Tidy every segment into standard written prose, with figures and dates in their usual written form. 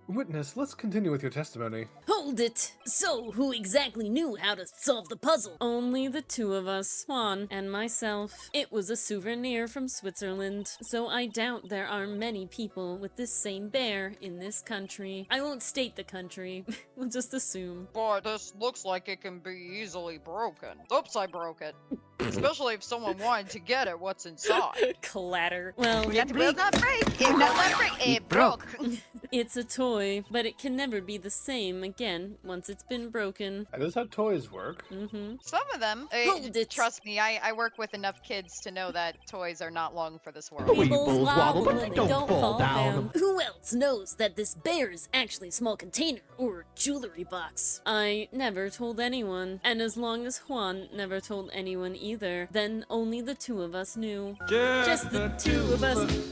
Witness, let's continue with your testimony. Hold it! So, who exactly knew how to solve the puzzle? Only the two of us, Juan and myself. It was a souvenir from Switzerland, so I doubt there are many people with this same bear in this country. I won't state the country, we'll just assume. But this looks like it can be easily broken. Oops, I broke it. Especially if someone wanted to get at what's inside. Clatter. Well, It will not break! It will not break! It broke! it's a toy, but it can never be the same again once it's been broken. That is how toys work. Some of them. Hold it. Trust me, I work with enough kids to know that toys are not long for this world. Weebles wobble, but they don't fall down. Who else knows that this bear is actually a small container or jewelry box? I never told anyone, and as long as Juan never told anyone either, then only the two of us knew. Just the two of us.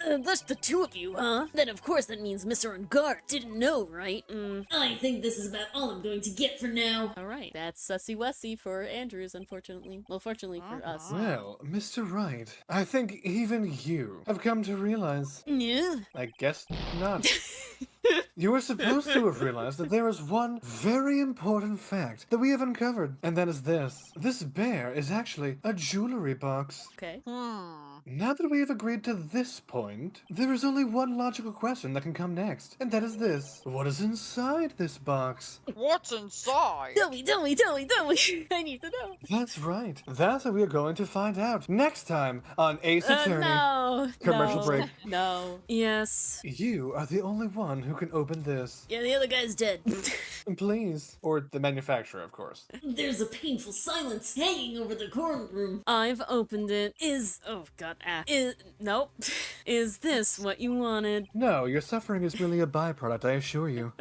That's the two of you, huh? Then of course that means Mr. Ungard didn't know, right? I think this is about all I'm going to get for now. Alright, that's sussy wussy for Andrews, unfortunately. Well, fortunately for us. Well, Mr. Wright, I think even you have come to realize. Yeah. I guess not. You were supposed to have realized that there is one very important fact that we have uncovered, and that is this. This bear is actually a jewelry box. Okay. Now that we have agreed to this point, there is only one logical question that can come next, and that is this. What is inside this box? What's inside? Tell me. I need to know. That's right. That's what we are going to find out next time on Ace Attorney. No. Commercial no, break. No. Yes. You are the only one who can open this. Yeah, the other guy's dead. Please. Or the manufacturer, of course. There's a painful silence hanging over the courtroom. I've opened it. Oh god, nope. Is this what you wanted? No, your suffering is merely a byproduct, I assure you.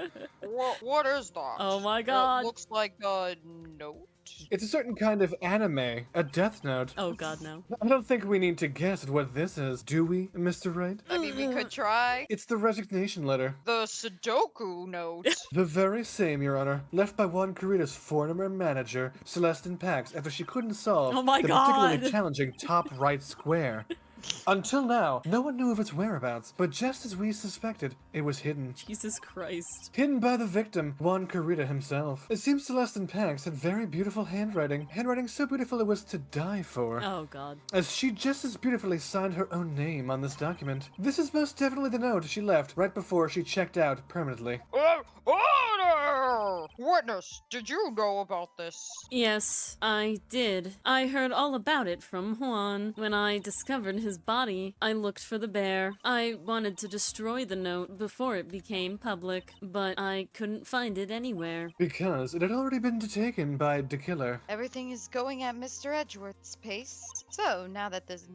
What is that? Oh my god. It looks like a note. It's a certain kind of anime, a death note. Oh god, no. I don't think we need to guess at what this is, do we, Mr. Wright? I mean, we could try. It's the resignation letter. The Sudoku note. The very same, Your Honor. Left by Juan Carita's former manager, Celestine Pax, after she couldn't solve Oh my the God. particularly challenging top right square. Until now, no one knew of its whereabouts, but just as we suspected, it was hidden. Jesus Christ. Hidden by the victim, Juan Carita himself. It seems Celestine Pax had very beautiful handwriting. Handwriting so beautiful it was to die for. Oh god. As she just as beautifully signed her own name on this document. This is most definitely the note she left right before she checked out permanently. Order! Witness, did you know about this? Yes, I did. I heard all about it from Juan. When I discovered his body, I looked for the bear. I wanted to destroy the note before it became public, but I couldn't find it anywhere. Because it had already been taken by the killer. Everything is going at Mr. Edgeworth's pace. So, now that this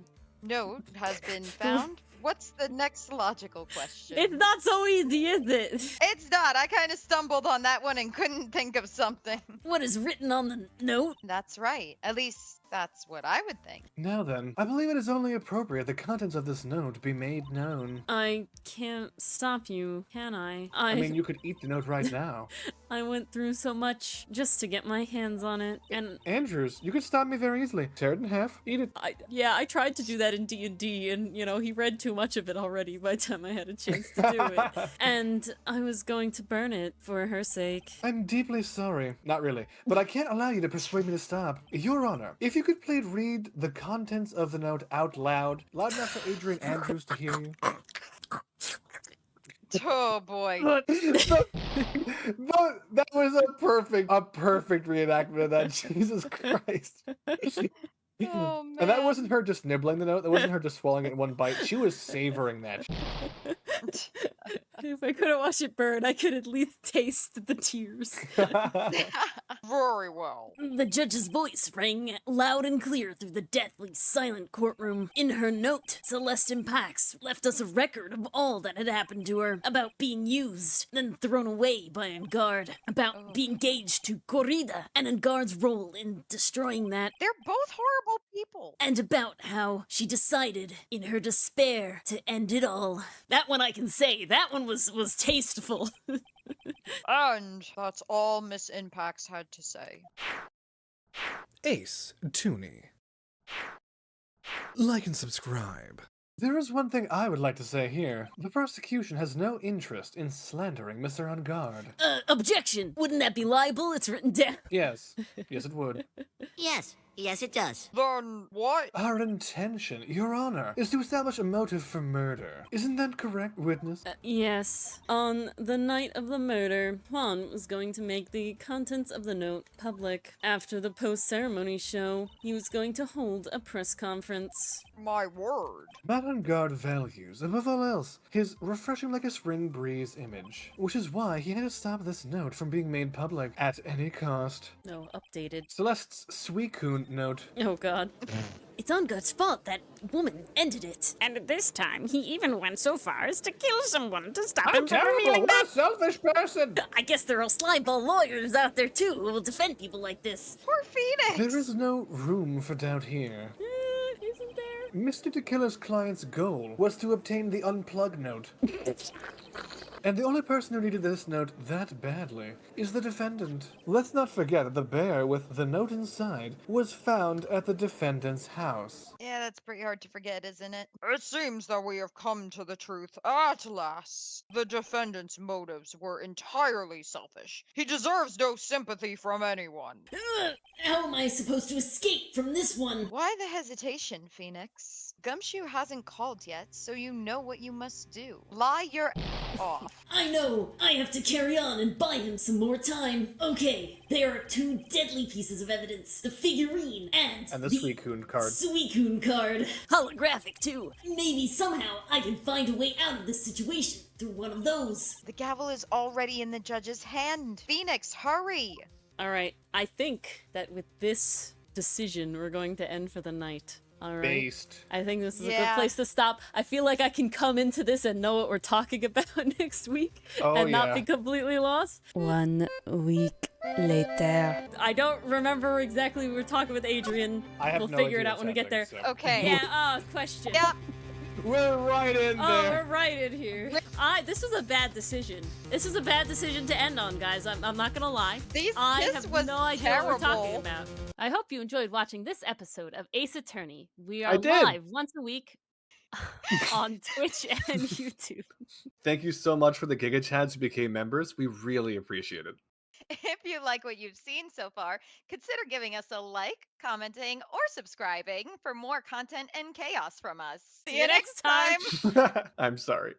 note has been found, what's the next logical question? It's not so easy, is it? It's not. I kind of stumbled on that one and couldn't think of something. What is written on the note? That's right. At least that's what I would think. Now then, I believe it is only appropriate the contents of this note be made known. I can't stop you, can I? I mean, you could eat the note right now. I went through so much just to get my hands on it, and Andrews, you could stop me very easily. Tear it in half, eat it. I tried to do that in D&D, and he read too much of it already by the time I had a chance to do it. And I was going to burn it for her sake. I'm deeply sorry. Not really, but I can't allow you to persuade me to stop. Your Honor, if you could please read the contents of the note out loud enough for Adrian Andrews to hear you. Oh boy. But that was a perfect reenactment of that. Jesus Christ. Oh, man. And that wasn't her just nibbling the note. That wasn't her just swallowing it in one bite. She was savoring that. If I couldn't watch it burn, I could at least taste the tears. Very well. The judge's voice rang loud and clear through the deathly silent courtroom. In her note, Celestine Pax left us a record of all that had happened to her, about being used, then thrown away by Engard, about being engaged to Corrida and Engard's role in destroying that, They're both horrible people. and about how she decided, in her despair, to end it all. That one I can say. That one was tasteful. And that's all Miss Impax had to say. Ace Tooney. Like and subscribe. There is one thing I would like to say here. The prosecution has no interest in slandering Mr. Ungard. Objection! Wouldn't that be libel? It's written down. Yes. Yes, it would. Yes, it does. Then what? Our intention, Your Honor, is to establish a motive for murder. Isn't that correct, witness? Yes. On the night of the murder, Juan was going to make the contents of the note public. After the post-ceremony show, he was going to hold a press conference. My word. Matt Ungard values, above all else, his refreshing like a spring breeze image, which is why he had to stop this note from being made public at any cost. No, updated. Celeste's Suicune note. Oh god. It's Ungard's fault that woman ended it. And this time, he even went so far as to kill someone to stop I'm him from terrible! revealing What that. a selfish person! I guess there are slyball lawyers out there too who will defend people like this. Poor Phoenix. There is no room for doubt here. Isn't there? Mr. Tequila's client's goal was to obtain the unplug note. And the only person who needed this note that badly is the defendant. Let's not forget that the bear with the note inside was found at the defendant's house. Yeah, that's pretty hard to forget, isn't it? It seems that we have come to the truth at last. The defendant's motives were entirely selfish. He deserves no sympathy from anyone. How am I supposed to escape from this one? Why the hesitation, Phoenix? Gumshoe hasn't called yet, so you know what you must do. Lie your off. I know! I have to carry on and buy him some more time. Okay, there are two deadly pieces of evidence. The figurine and And the Suicune card. Suicune card. Holographic too. Maybe somehow I can find a way out of this situation through one of those. The gavel is already in the judge's hand. Phoenix, hurry! Alright, I think that with this decision we're going to end for the night. Alright. Based. I think this is a good Yeah. place to stop. I feel like I can come into this and know what we're talking about next week Oh, and not yeah. be completely lost. 1 week later. I don't remember exactly we were talking with Adrian. I have We'll no figure idea it out when we what's get there. happening, so- Okay. Yeah, question. Yep. We're right in Oh, there. we're right in here. This was a bad decision. This was a bad decision to end on, guys. I'm not gonna lie. This have was no idea what we're talking terrible. about. I hope you enjoyed watching this episode of Ace Attorney. We I are did. live once a week on Twitch and YouTube. Thank you so much for the Giga Chads who became members. We really appreciate it. If you like what you've seen so far, consider giving us a like, commenting, or subscribing for more content and chaos from us. See you next time. I'm sorry.